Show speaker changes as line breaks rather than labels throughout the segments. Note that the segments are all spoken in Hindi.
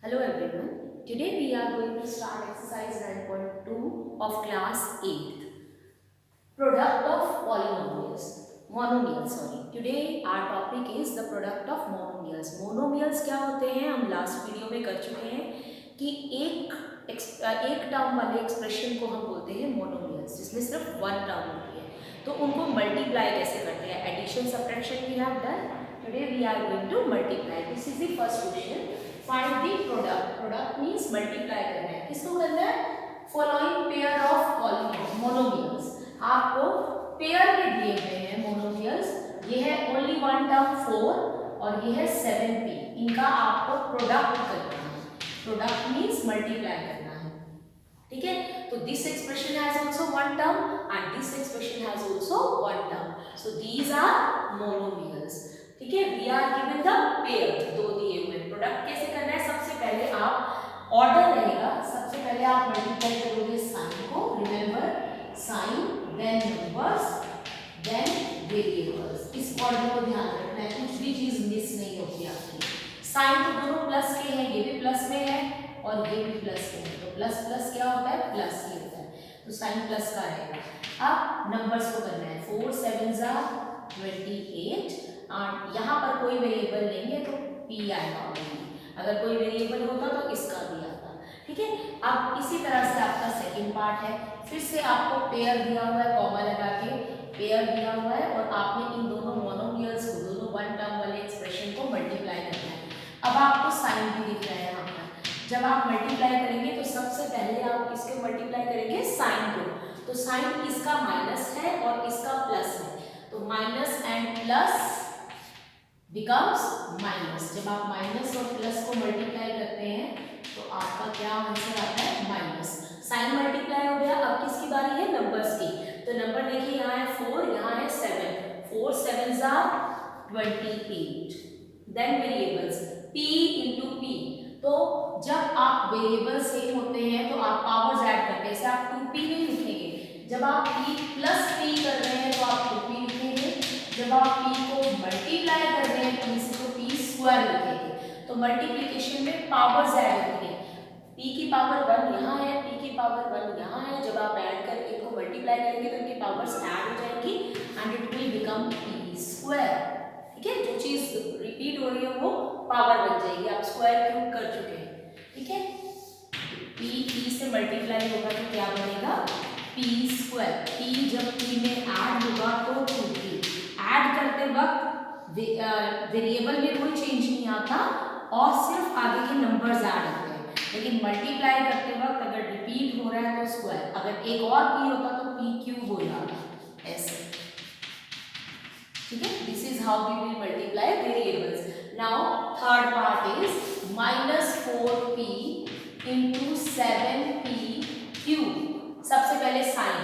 Hello everyone. Today we are going to start exercise 9.2 of class 8th. Product of polynomials. Monomials, sorry. Today our topic is the product of monomials. Monomials क्या होते हैं हम लास्ट वीडियो में कर चुके हैं कि एक टर्म वाले एक्सप्रेशन को हम बोलते हैं मोनोमियल्स जिसमें सिर्फ वन टर्म होती है, तो उनको मल्टीप्लाई कैसे करते हैं. Addition subtraction we have done. Today we are going to multiply. This is the first question. Find the product. Product means multiply करना है. किसको करना है? Following pair of monomials. आपको पेयर में दिए हुए हैं मोनोमियल्स. ये है ओनली वन टर्म 4 और ये है 7p. इनका आपको प्रोडक्ट करना है. प्रोडक्ट मींस मल्टीप्लाई करना है. ठीक है. तो this expression has also one term and this expression has also one term. So these are monomials. ठीक है. We are given the pair. दो दिए हुए. प्रोडक्ट कैसे करना है? सबसे पहले आप ऑर्डर रहेगा. सबसे पहले आप मल्टीप्लाई करोगे साइन को. Remember sign then numbers then variables. इस ऑर्डर को ध्यान रखना है. कुछ भी चीज मिस नहीं होती आपकी. साइन तो दोनों प्लस के हैं. ये भी प्लस में है और ये भी प्लस में है. तो प्लस प्लस क्या होता है? प्लस ही होता है. तो साइन प्लस का रहेगा. अब नंबर्स को करना है. 4 7 28 और यहाँ पर कोई वेरिएबल लेंगे तो p आएगा. अगर कोई वेरिएबल होता तो इसका भी आता. ठीक है. अब इसी तरह से आपका सेकंड पार्ट है. फिर से आपको पेयर दिया हुआ है, कॉमा लगा के पेयर दिया हुआ है और आपने इन दोनों मोनोमियल्स को, दोनों वन टर्म वाले एक्सप्रेशन को मल्टीप्लाई करना है. अब आपको साइन भी दिख रहा है यहाँ पर. जब आप मल्टीप्लाई करेंगे तो सबसे पहले आप किसको मल्टीप्लाई करेंगे? साइन को. तो साइन इसका माइनस है और इसका प्लस है. तो minus and plus becomes minus. जब आप माइनस और प्लस को मल्टीप्लाई करते हैं तो आपका क्या आंसर आता है? माइनस. साइन मल्टीप्लाई हो गया. अब किसकी बारी है? नंबर्स की. तो नंबर देखिए यहाँ है 4, यहाँ है 7. 4 7 28. Then variables p into p. तो जब आप वेरिएबल सेम होते हैं तो आप पावर्स ऐड करते हैं. जैसे आप 2p नहीं लिखेंगे. जब आप p प्लस p कर रहे हैं तो आप 2p लिखेंगे. जब आप p को मल्टीप्लाई कर रहे हैं तो इसी को p स्क्वायर लिखेंगे. तो मल्टीप्लिकेशन में पावर्स ऐड होती है. p की पावर 1 यहाँ है, p की पावर 1 यहाँ है. जब आप ऐड करके इनको मल्टीप्लाई करेंगे तो इनकी पावर्स ऐड हो जाएंगी and it will become p square. ठीक है. जो चीज रिपीट हो रही है वो पावर बन जाएगी. आप स्क्वायर क्यूब कर चुके हैं. ठीक है. p से मल्टीप्लाई होगा तो क्या बनेगा? p square. p जब p में ऐड होगा तो 2p. ऐड करते वक्त वेरिएबल में कोई चेंज नहीं आता और सिर्फ आगे के नंबर्स ऐड होते हैं. लेकिन मल्टीप्लाई करते वक्त अगर रिपीट हो रहा है तो स्क्वायर. अगर एक और p होता तो p क्यूब हो जाता. ऐसे. ठीक है. This is how we will multiply variables. Now third part is -4p into 7p cube. सबसे पहले साइन.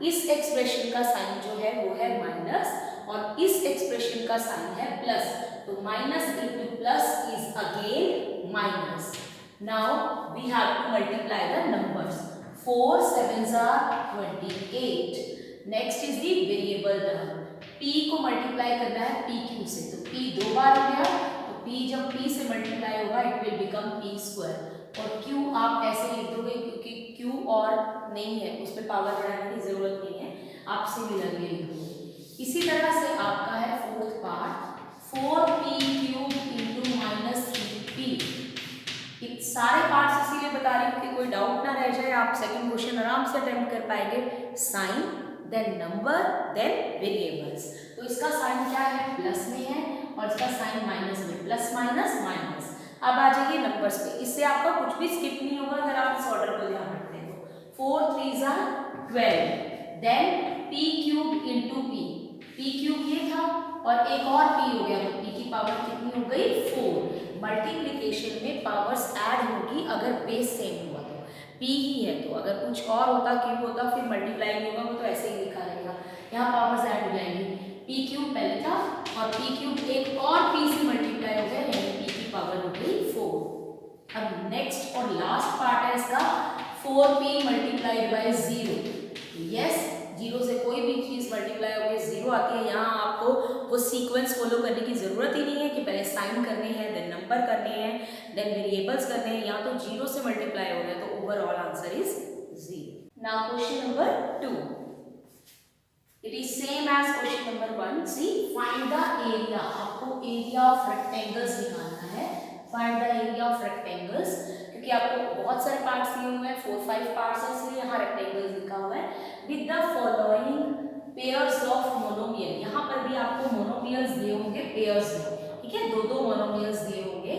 इस एक्सप्रेशन का साइन जो है वो है माइनस और इस एक्सप्रेशन का साइन है प्लस. तो minus into plus is again minus. Now we have to multiply the numbers. 4 7 28. Next is the variable term. p को मल्टीप्लाई करना है p क्यू से. तो p दो बार हो गया. तो p जब p से मल्टीप्लाई होगा it will become p square. और q आप ऐसे लिख दोगे क्योंकि q और नहीं है, उस पर पावर बढ़ाने की जरूरत नहीं है. आप सिमिलरली लिख दोगे. इसी तरह से आपका है fourth part. 4p cube into -3p. सारे पार्ट्स इसीलिए बता रही हूँ कि कोई डाउट ना रह जाए. आप सेकंड क्वेश्चन आराम से अटेम्प्ट कर पाएंगे. Sign then number then variables. तो इसका साइन क्या है? प्लस में है और इसका साइन माइनस में. Plus minus minus. अब आ जाइए नंबर्स पे. इससे आपका कुछ भी स्किप नहीं होगा अगर आप इस ऑर्डर को ध्यान रखते हैं तो. 4 3 12. Then p cube into p. p cube ये था और एक और p हो गया तो p की पावर कितनी हो गई? 4. मल्टीप्लिकेशन में पावर्स ऐड होगी अगर बेस सेम हुआ तो. p ही है तो अगर कुछ और होता क्यूब होता फिर मल्टीप्लाई नहीं होगा. वो तो ऐसे ही लिखा रहेगा. यहाँ पावर्स ऐड हो जाएंगी. p क्यूब पहले था और p क्यूब एक और p से मल्टीप्लाई हो गया यानी p की पावर हो गई 4. अब नेक्स्ट और लास्ट पार्ट है इसका 4p मल्टीप्लाइड बाय 0. यस, 0 से कोई भी चीज मल्टीप्लाई हो गई 0 आती है. यहाँ आपको वो सीक्वेंस फॉलो करने की ज़रूरत ही नहीं है कि पहले साइन करने हैं, देन नंबर करने हैं, देन वेरिएबल्स करने हैं, या तो 0 से मल्टीप्लाई हो गया तो overall answer is 0। Now question number 2, it is same as question number 1। See find the area, आपको एरिया ऑफ रेक्टेंगल्स निकालना है। Find the area of rectangles, क्योंकि आपको बहुत सारे पार्ट्स दिए हुए हैं, 4-5 पार्ट्स है, इसलिए यहाँ रेक्टेंगल्स लिखा हुआ है। With the following pairs of monomial, यहाँ पर भी आपको मोनोमियल्स दिए होंगे पेयर्स में, ठीक है, दो मोनोमियल्स दिए होंगे।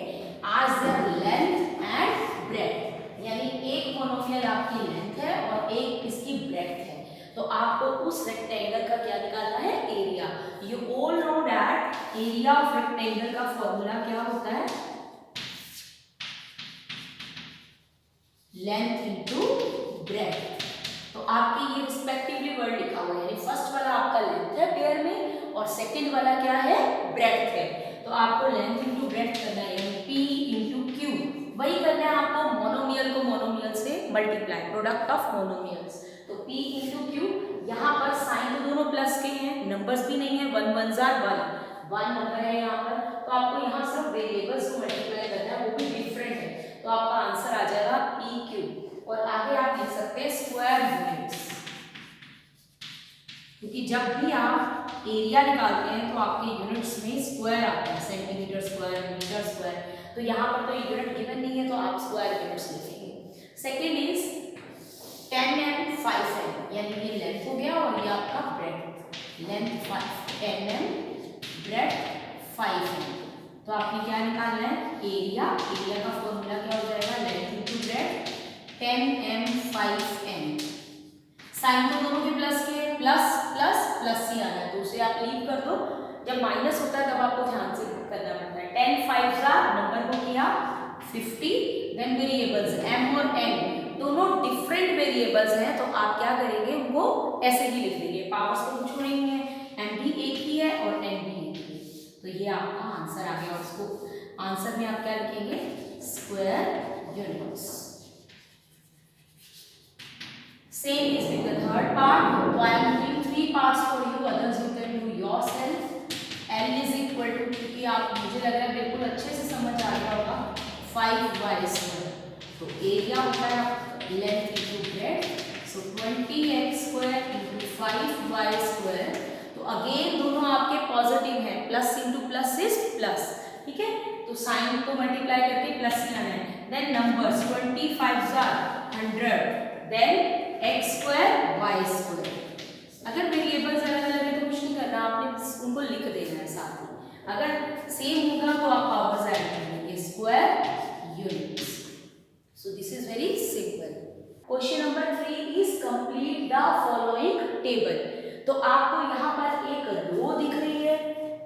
आज देयर लेंथ एंड ब्रेड्थ, यानी एक मोनोमियल आपकी लेंथ है और एक इसकी ब्रेड्थ है, तो आपको उस रेक्टेंगल का क्या निकालना है, area. You all know that area of rectangle का फॉर्मूला क्या होता है, लेंथ इनटू ब्रेड्थ। तो आपके ये रिस्पेक्टिवली वर्ड लिखा हुआ है, यानी फर्स्ट वाला आपका लेंथ है पेयर में और सेकंड वाला क्या है, ब्रेड्थ है। तो आपको लेंथ इनटू ब्रेड्थ करना है, यानी P इनटू Q, वही करना है आपको मोनोमियल को मोनोमियल से मल्टीप्लाई, प्रोडक्ट ऑफ मोनोमियल्स। तो P इनटू Q, यहाँ पर साइन तो दोनों प्लस के हैं, नंबर्स भी नहीं है, 1 1 जार 1 नंबर है यहाँ पर, तो आपको यहाँ सिर्फ वेरिएबल्स को मल्टीप्लाई करना है, वो भी डिफरेंट है, तो आपका आंसर आ जाएगा PQ। और आगे आप लिख सकते हैं स्क्वायर यूनिट्स, क्योंकि जब भी आप एरिया निकालते हैं तो आपके यूनिट्स में स्क्वायर आता है, सेंटीमीटर स्क्वायर, मीटर स्क्वायर, तो यहाँ पर तो यूनिट गिवन नहीं है तो आप स्क्वायर यूनिट्स लिखेंगे। सेकेंड इज 10m 5m, यानी ये लेंथ हो गया और ये आपका breadth, length 10m breadth 5m। तो आपने क्या निकालना है, एरिया। एरिया का फॉर्मूला क्या हो जाएगा, length into breadth 10m 5m। Sign तो दोनों के प्लस के, प्लस प्लस प्लस ही आना है, तो उसे आप लीव कर दो, जब माइनस होता है तब आपको ध्यान से करना पड़ता है। 10 5 का नंबर को किया 50, देन वेरिएबल्स m और n दोनों डिफरेंट वेरिएबल्स हैं, तो आप क्या करेंगे, उनको ऐसे ही लिख देंगे, पावर्स तो कुछ नहीं है, m भी एक ही है और n भी एक ही है, तो ये आपका आंसर आ गया। और उसको आंसर में आप क्या लिखेंगे, square units. Same is with the third part. So I am doing 3 parts for you. Others you can do yourself. L is equal to, क्योंकि आप मुझे लग रहा है बिल्कुल अच्छे से समझ आ गया होगा, 5y²। तो एरिया होता है लेंथ इनटू ब्रेड्थ, सो 20x² इनटू 5y²। तो अगेन दोनों आपके पॉजिटिव हैं, plus into plus is plus, ठीक है, तो साइन को मल्टीप्लाई करके प्लस ही आना है। Then numbers 25 100, then x² y²। अगर वेरिएबल्स अलग अलग है तो कुछ नहीं करना, आपने उनको लिख देना है साथ में, अगर सेम होगा तो आप पावर्स ऐड करेंगे, square units. So this is very simple. Question number 3 is complete the following table. तो आपको यहाँ पर एक रो दिख रही है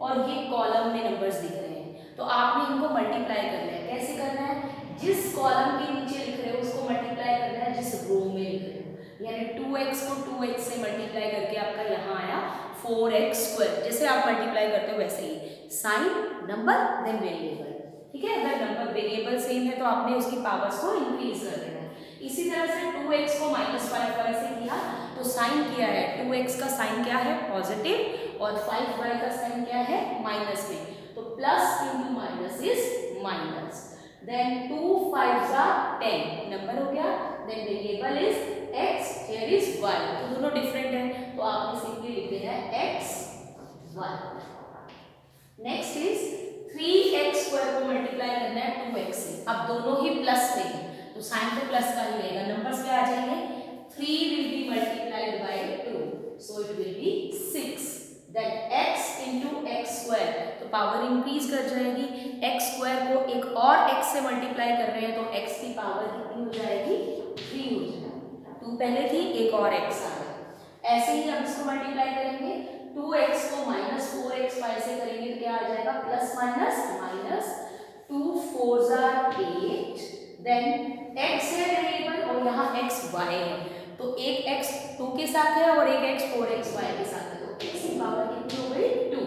और ये कॉलम में नंबर्स दिख रहे हैं, तो आपने इनको मल्टीप्लाई करना है। कैसे करना है, जिस कॉलम के नीचे लिख रहे हो उसको मल्टीप्लाई करना है जिस रो में लिख रहे हो, यानी 2x को 2x से मल्टीप्लाई करके आपका यहाँ आया 4x²। जैसे आप मल्टीप्लाई करते हो वैसे ही, साइन नंबर देन वेरिएबल, ठीक है। अगर नंबर वेरिएबल सेम है तो आपने उसकी पावर्स को इंक्रीज कर देना है। इसी तरह से 2x को -5y से किया तो साइन किया है, 2x का साइन क्या है, पॉजिटिव, और 5y का साइन क्या है, माइनस में, तो plus into minus is minus. Then 2 5 10 number हो गया, then variable is x, here is y, तो दोनों डिफरेंट है, तो आपने सिंपली लिख देना है x y। Next is 3x² को मल्टीप्लाई करना है 2x से, अब दोनों ही प्लस में है तो साइन तो प्लस का ही रहेगा, नंबर्स पे आ जाएंगे, 3 will be multiplied by 2, so it will be 6, then x into x², तो पावर इंक्रीज कर जाएगी, x² को एक और x से मल्टीप्लाई कर रहे हैं तो x की पावर कितनी हो जाएगी, 3 हो जाएगी, 2 पहले थी, एक और x आ गया। ऐसे ही हम इसको मल्टीप्लाई करेंगे, 2x को -4x5 से करेंगे तो क्या आ जाएगा, plus minus minus, 2 4 8, then x है वेरिएबल और यहाँ x y है, तो एक x 2 के साथ है और एक x 4xy के साथ है, तो x की पावर कितनी हो गई, 2,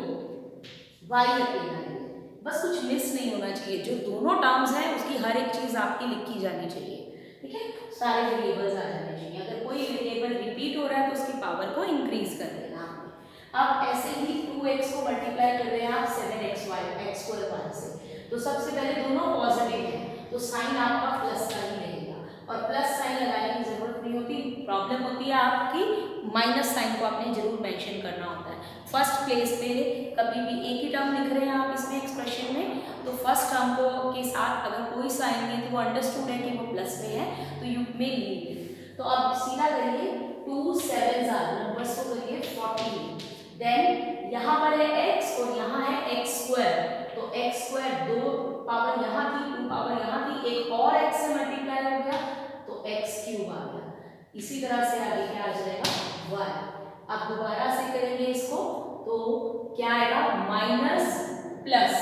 y अकेला है। बस कुछ मिस नहीं होना चाहिए, जो दोनों टर्म्स हैं उसकी हर एक चीज आपकी लिखी जानी चाहिए, ठीक है, सारे वेरिएबल्स आ जाने चाहिए। अगर कोई वेरिएबल रिपीट हो रहा है तो उसकी पावर को इंक्रीज कर देना आपने। अब ऐसे ही 2x को मल्टीप्लाई कर रहे हैं आप 7xy x स्क्वायर y से, तो सबसे पहले दोनों पॉजिटिव है तो साइन आपका प्लस का ही रहेगा, और प्लस साइन लगाने की जरूरत नहीं होती, प्रॉब्लम होती है आपकी माइनस साइन को आपने जरूर मेंशन करना होता है। फर्स्ट प्लेस पे कभी भी एक ही टर्म लिख रहे हैं आप इसमें एक्सप्रेशन में, तो फर्स्ट टर्म को के साथ अगर कोई साइन नहीं है तो वो अंडरस्टूड है कि वो प्लस में है, तो यू में लीव इट। तो अब सीधा करिए 2 7 नंबर्स को करिए 14, देन यहाँ पर है x और यहाँ है x स्क्वायर, तो x स्क्वायर 2 पावर यहाँ थी 2 पावर यहाँ थी, एक और x से मल्टीप्लाई हो गया तो x क्यूब आ गया। इसी तरह से आगे क्या आ जाएगा y। अब दोबारा से करेंगे इसको तो क्या आएगा माइनस प्लस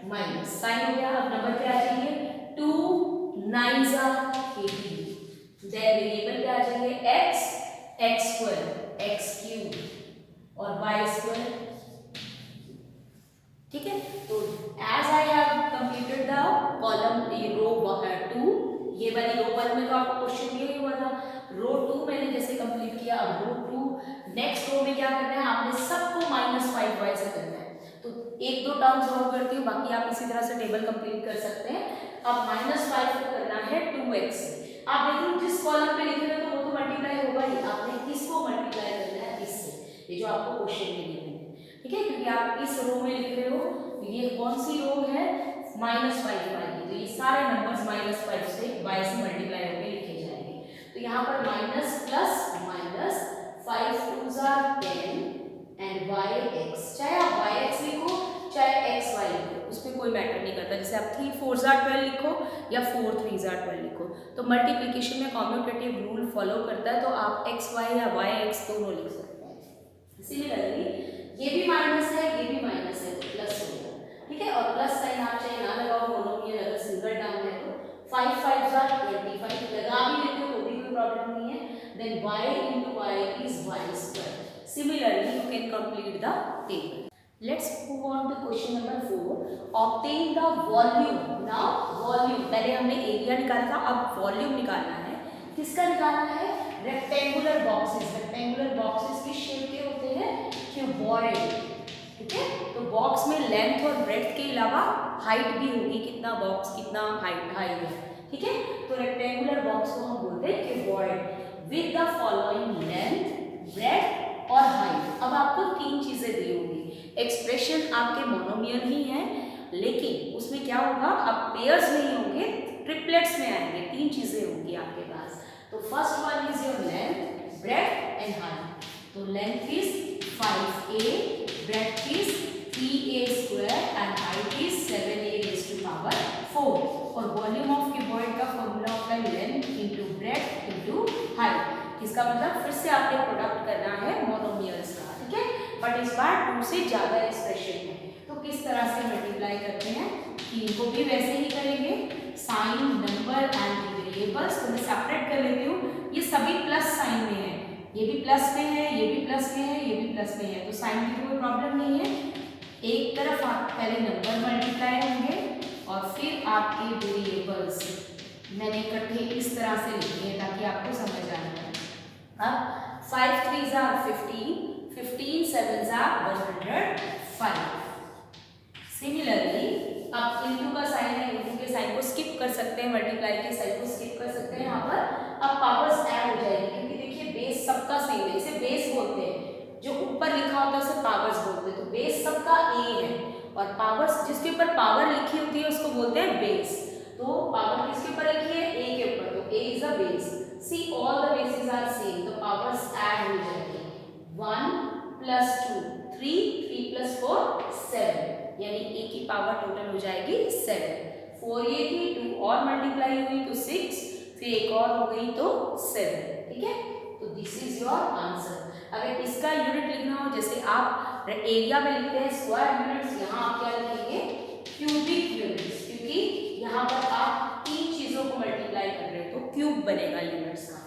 माइनस साइन हो गया। अब नंबर क्या आ जाएंगे 2 9 18, देन वेरिएबल क्या आ जाएंगे x स्क्वायर x क्यूब और y स्क्वायर। ठीक है, तो as I have completed the column ये रो 2, ये वाली रो 1 में तो आपको क्वेश्चन ये हुआ था, रो 2 मैंने जैसे कंप्लीट किया, अब रो 2 नेक्स्ट रो में क्या करना है आपने सबको -5y से करना है। तो एक दो टर्म सॉल्व करती हूँ, बाकी आप इसी तरह से टेबल कंप्लीट कर सकते हैं। अब -5 को करना है 2x से, आप देखो जिस कॉलम पे लिखे हैं तो वो तो मल्टीप्लाई होगा ही, आपने इसको मल्टीप्लाई करना है इससे, ये जो आपको क्वेश्चन में दिए हैं। ठीक है, क्योंकि आप इस रो में लिख रहे हो तो ये कौन सी रो है -5 आएगी, तो ये सारे नंबर्स -5 से y से मल्टीप्लाई होकर लिखे जाएंगे। तो यहाँ पर minus plus minus 5 2s are 10 and yx, चाहे आप yx लिखो चाहे xy लिखो उसमें कोई मैटर नहीं करता, जैसे आप 3 4s are 12 लिखो या 4 3s are 12 लिखो, तो मल्टीप्लिकेशन में कॉम्यूटेटिव रूल फॉलो करता है, तो आप xy या yx दोनों लिख सकते हैं। सिमिलरली ये भी माइनस है ये भी माइनस है तो प्लस हो गया। ठीक है, और प्लस साइन आप चाहे ना लगाओ, मोनोमियल अगर सिंगल टर्म है तो 5 5s are 25 लगा भी लेते हो तो भी कोई प्रॉब्लम नहीं है। Then y into y is y square. Similarly you can complete the table. Let's move on to question number 4. Obtain the volume. Now volume पहले हमने एरिया निकाला था, अब वॉल्यूम निकालना है। किसका निकालना है? Rectangular boxes. रेक्टेंगुलर बॉक्सेस की शेप के होते हैं क्यूबॉइड। ठीक है, तो बॉक्स में लेंथ और ब्रेड्थ के अलावा हाइट भी होगी, कितना बॉक्स कितना हाइट है। ठीक है, तो रेक्टेंगुलर बॉक्स को हम बोलते हैं cuboid with the following length breadth और हाइट। अब आपको तीन चीजें दी होंगी, एक्सप्रेशन आपके मोनोमियल ही हैं लेकिन उसमें क्या होगा, अब पेयर्स नहीं होंगे, ट्रिपलेट्स में आएंगे, तीन चीजें होंगी आपके पास। तो first one is your length breadth and height. तो length is 5a, breadth is 3a square and height is 7a raised to power 4। और वॉल्यूम ऑफ क्यूबॉइड का फॉर्मूला होता है length into breadth into height. इसका मतलब फिर से आपने प्रोडक्ट करना है मोनोमियल्स का। ठीक है, बट इस बार 2 से ज्यादा एक्सप्रेशन है, तो किस तरह से मल्टीप्लाई करते हैं, इनको भी वैसे ही करेंगे, साइन नंबर एंड वेरिएबल्स को मैं सेपरेट कर लेती हूँ। ये सभी प्लस साइन में है, ये भी प्लस में है, ये भी प्लस में है, ये भी प्लस में है, तो साइन की कोई प्रॉब्लम नहीं है। एक तरफ आप पहले नंबर मल्टीप्लाई होंगे और फिर आपके वेरिएबल्स मैंने इकट्ठे इस तरह से लिखे हैं ताकि आपको समझ आ जाए। अब 5 3s are 15, 15 7s are 105। Similarly आप इनटू का साइन है, इनटू के साइन को स्किप कर सकते हैं, मल्टीप्लाई के साइन को स्किप कर सकते हैं। यहाँ पर अब पावर्स ऐड हो जाएगी क्योंकि देखिए बेस सबका सेम है, इसे बेस बोलते हैं, जो ऊपर लिखा होता है उसे पावर्स बोलते हैं। तो बेस सबका a है और पावर्स जिसके ऊपर पावर लिखी होती है उसको बोलते हैं बेस। तो पावर किसके ऊपर लिखी है, a के ऊपर, तो a is a base. See all the basis are same, तो पावर्स ऐड हो जाएंगे, 1 + 2 3 3 + 4 7, यानी a की पावर टोटल हो जाएगी 7। 4a थी, 2 और मल्टीप्लाई हुई तो 6, फिर एक और हो गई तो 7। ठीक है, तो दिस इज योर आंसर। अगर इसका यूनिट लिखना हो, जैसे आप एरिया में लिखते हैं स्क्वायर यूनिट्स, यहाँ आप क्या लिखेंगे क्यूबिक यूनिट्स, क्योंकि यहाँ पर आप तीन चीजों को मल्टीप्लाई कर रहे हो तो क्यूब बनेगा यूनिट्स का।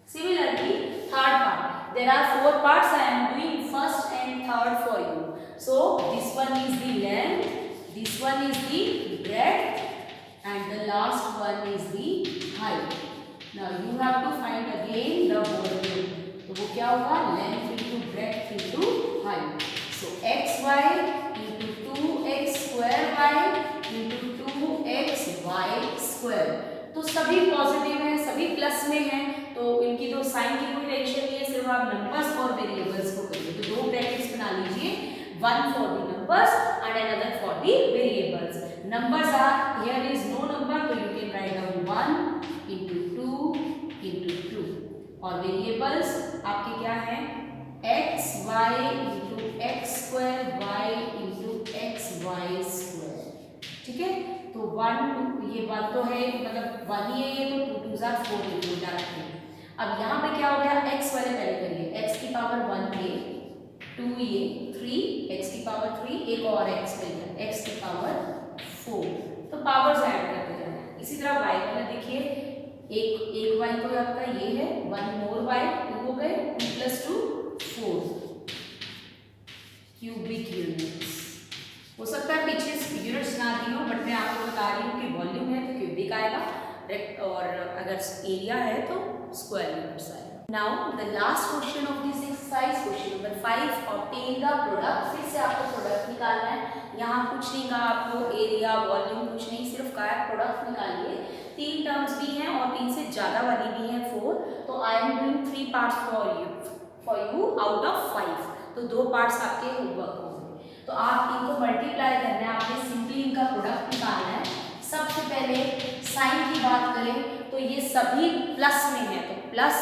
Similarly third part, there are 4 parts, I am doing first and third for you. So this one is the length, this one is the breadth and the last one is the height. Now you have to find again the volume. तो वो क्या होगा, length into breadth x into height. So xy into 2x square y into 2xy square. तो सभी पॉजिटिव हैं, सभी प्लस में हैं, तो इनकी तो साइन की कोई टेंशन नहीं है, सिर्फ आप नंबर्स और वेरिएबल्स को करिए। तो दो ब्रैकेट्स बना लीजिए, one for the numbers and another for the variables. Numbers are, here is no number, तो you can write down 1 into 2 into 2, और वेरिएबल्स आपके क्या हैं, x y into x square y into x y square, ठीक है। तो 1 2, ये 1 तो है, मतलब 1 ही है ये, तो 2 2 4 हो जाते हैं। अब यहाँ पे क्या हो गया, x वाले पहले करिए, x की पावर 1 ये, 2 ये, 3 x की पावर 3, एक और x मिल गया, x की पावर 4। तो पावर्स ऐड करते जाना है। इसी तरह y वाला देखिए, एक y तो आपका ये है, 1 more y, 2 हो गए, 2 + 2 4 क्यूबिक यूनिट्स। हो सकता है पीछे यूनिट्स ना दी हो, बट मैं आपको बता रही हूँ कि वॉल्यूम है तो क्यूबिक आएगा, और अगर एरिया है तो स्क्वायर यूनिट्स आएगा। Now the last question of this exercise, question number 5, obtain the product. फिर से आपको प्रोडक्ट निकालना है। यहाँ कुछ नहीं कहा आपको, एरिया वॉल्यूम कुछ नहीं, सिर्फ कहा प्रोडक्ट निकालिए। 3 टर्म्स भी हैं और 3 से ज़्यादा वाली भी हैं 4, तो आई am doing 3 parts for you out of 5, तो 2 पार्ट्स आपके होमवर्क होंगे। तो आप इनको मल्टीप्लाई करना है, आपने सिंपली इनका प्रोडक्ट निकालना है। सबसे पहले साइन की बात करें तो ये सभी प्लस में है, तो प्लस,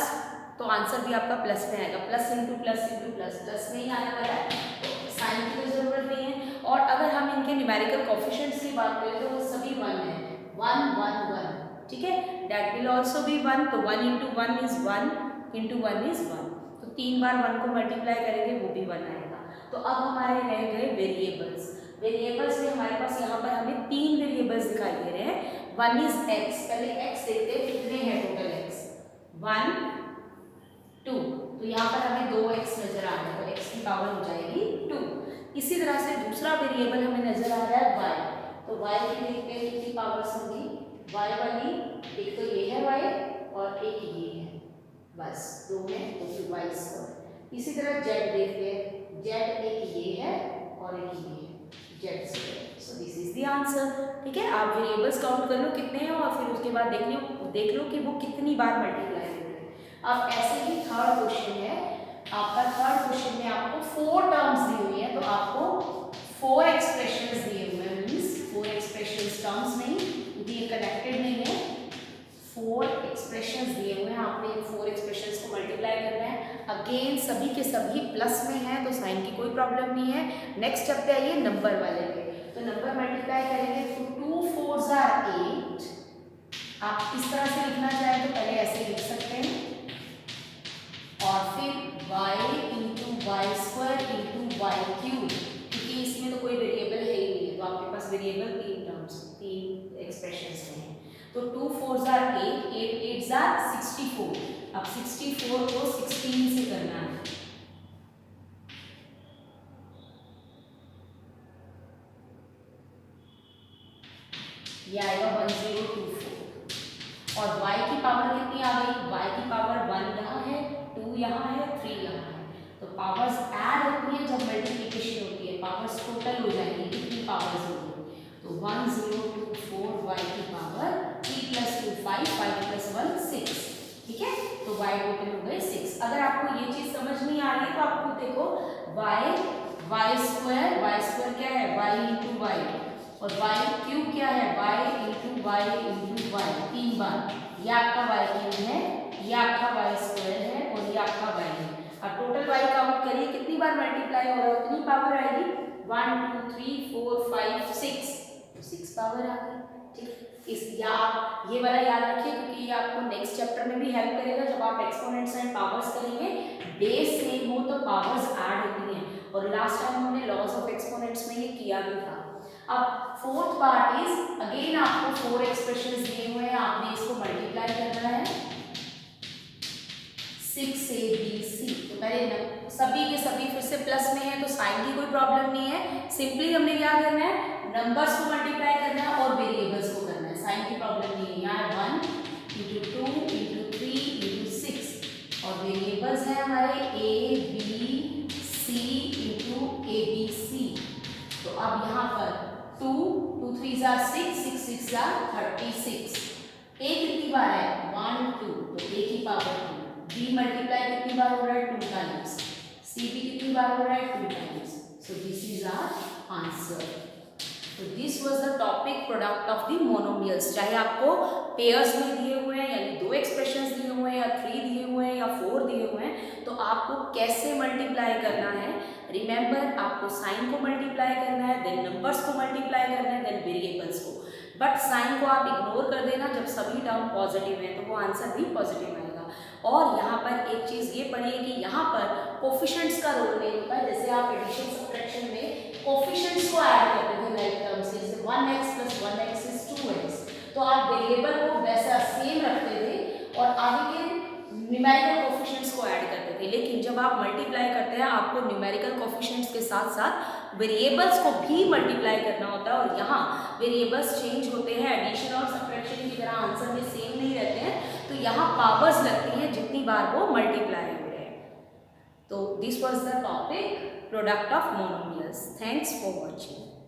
तो आंसर भी आपका प्लस में आएगा, plus into plus into plus, plus में ही आने वाला है, तो साइन की कोई जरूरत नहीं है। और अगर हम इनके न्यूमेरिकल कोफिशिएंट्स की बात करें तो वो सभी 1 है, 1 1 1, ठीक है। दैट विल ऑल्सो बी 1, तो 1 into 1 is 1 into 1 is 1, तो 3 बार 1 को मल्टीप्लाई करेंगे वो भी 1 आएगा। तो अब हमारे रह गए वेरिएबल्स। वेरिएबल्स में हमारे पास यहाँ पर हमें 3 वेरिएबल्स दिखाई दे रहे हैं। 1 इज x, पहले x देखते हैं कितने हैं टोटल x, 1 2, तो यहाँ पर हमें 2x नजर आ रहा है, तो x की पावर हो जाएगी 2। इसी तरह से दूसरा वेरिएबल हमें नजर आ रहा है y, तो y की देखते हैं कितनी पावर्स होंगी, y वाली एक तो ये है y और एक ये है, बस 2 है, तो फिर y स्क्वायर। इसी तरह z देखते हैं, z एक ये है और एक ये है, z square. So this is the answer, ठीक है। आप वेरिएबल्स काउंट कर लो कितने हैं और फिर उसके बाद देख लो कि वो कितनी बार मल्टीप्लाई हो रहे हैं। अब ऐसे ही थर्ड क्वेश्चन है आपका। थर्ड क्वेश्चन में आपको 4 टर्म्स दी हुई है, तो आपको 4 एक्सप्रेशंस दिए हुए हैं, मींस 4 एक्सप्रेशंस, टर्म्स नहीं क्योंकि ये कनेक्टेड नहीं है, 4 एक्सप्रेशंस दिए हुए हैं, आपने इन 4 एक्सप्रेशंस को मल्टीप्लाई करना है। अगेन सभी के सभी प्लस में हैं, तो साइन की कोई प्रॉब्लम नहीं है। नेक्स्ट चलते आइए नंबर वाले पे, तो नंबर मल्टीप्लाई करेंगे तो 2 4s are 8। आप इस तरह से लिखना चाहें तो पहले ऐसे लिख सकते हैं, और फिर y into y square into y cube, क्योंकि इसमें तो कोई वेरिएबल है ही नहीं है, तो आपके पास वेरिएबल 3 टर्म्स, 3 एक्सप्रेशंस में है। तो 2 4s are 8, 8 8s are 64। अब 64 को 16 से करना है, ये आएगा 1024, और y की पावर कितनी आ गई, y की पावर 1 यहाँ है, 2 यहाँ है, 3 यहाँ है, तो पावर्स ऐड होती है जब मल्टीप्लिकेशन होती है, पावर्स टोटल हो जाएंगी, कितनी पावर्स होगी, तो 1024 y की पावर 3 + 2 5, 5 + 1 6, ठीक है। तो y टोटल हो गए 6। अगर आपको ये चीज समझ नहीं आ रही है तो आप खुद देखो, y स्क्वायर क्या है, y into y, और y क्यूब क्या है, y into y 3 बार, ये आपका y क्यूब है, ये आपका y स्क्वायर है और ये आपका y है। अब टोटल y काउंट करिए कितनी बार मल्टीप्लाई हो रहा है, उतनी पावर आएगी, 1 2 3 4 5 6, तो 6 पावर आ गई, ठीक। इस या आप ये वाला याद रखिए क्योंकि ये आपको नेक्स्ट चैप्टर में भी हेल्प करेगा। जब आप एक्सपोनेंट्स एंड पावर्स करेंगे, बेस सेम हो तो पावर्स ऐड होती हैं, और लास्ट टाइम हमने लॉज ऑफ एक्सपोनेंट्स में ये किया भी था। अब फोर्थ पार्ट इज अगेन आपको 4 एक्सप्रेशंस दिए हुए हैं, आपने इसको मल्टीप्लाई करना है 6abc। तो पहले सभी के सभी फिर से प्लस में है, तो साइन की कोई प्रॉब्लम नहीं है, सिंपली हमने क्या करना है, नंबर्स को मल्टीप्लाई करना है और वेरिएबल्स को करना है, साइन की प्रॉब्लम नहीं है। यहाँ 1 × 2 × 3 × 6, और वेरिएबल्स हैं हमारे a b कितनी बार है 1 2, तो a की पावर 2। b मल्टीप्लाई कितनी बार हो रहा है 2 टाइम्स। c भी कितनी बार हो रहा है 2 times. So this is our answer. तो this was the topic product of the monomials. चाहे आपको पेयर्स में दिए हुए हैं यानी 2 एक्सप्रेशंस दिए हुए हैं या 3 दिए हुए हैं या 4 दिए हुए हैं, तो आपको कैसे मल्टीप्लाई करना है। रिमेंबर, आपको साइन को मल्टीप्लाई करना है, देन नंबर्स को मल्टीप्लाई करना है, देन वेरिएबल्स को। बट साइन को आप इग्नोर कर देना, जब सभी टर्म पॉजिटिव हैं तो वो आंसर भी पॉजिटिव आएगा। और यहाँ पर एक चीज़ ये पढ़िए कि यहाँ पर कोफिशिएंट्स का रोल नहीं होता है। जैसे आप एडिशन सब्ट्रैक्शन में कोफिशिएंट्स को ऐड करते थे लाइक टर्म से, जैसे 1x + 1x = 2x, तो आप वेरिएबल को वैसा सेम रखते थे और आगे के न्यूमेरिकल कोफिशिएंट्स को ऐड करते थे। लेकिन जब आप मल्टीप्लाई करते हैं आपको न्यूमेरिकल कोफिशिएंट्स के साथ साथ वेरिएबल्स को भी मल्टीप्लाई करना होता है, और यहाँ वेरिएबल्स चेंज होते हैं, एडिशन और सब्ट्रैक्शन की तरह आंसर में सेम नहीं रहते हैं, तो यहाँ पावर्स लगती हैं जितनी बार वो मल्टीप्लाई हो रहे हैं। तो this was the topic product of monomials. Thanks for watching.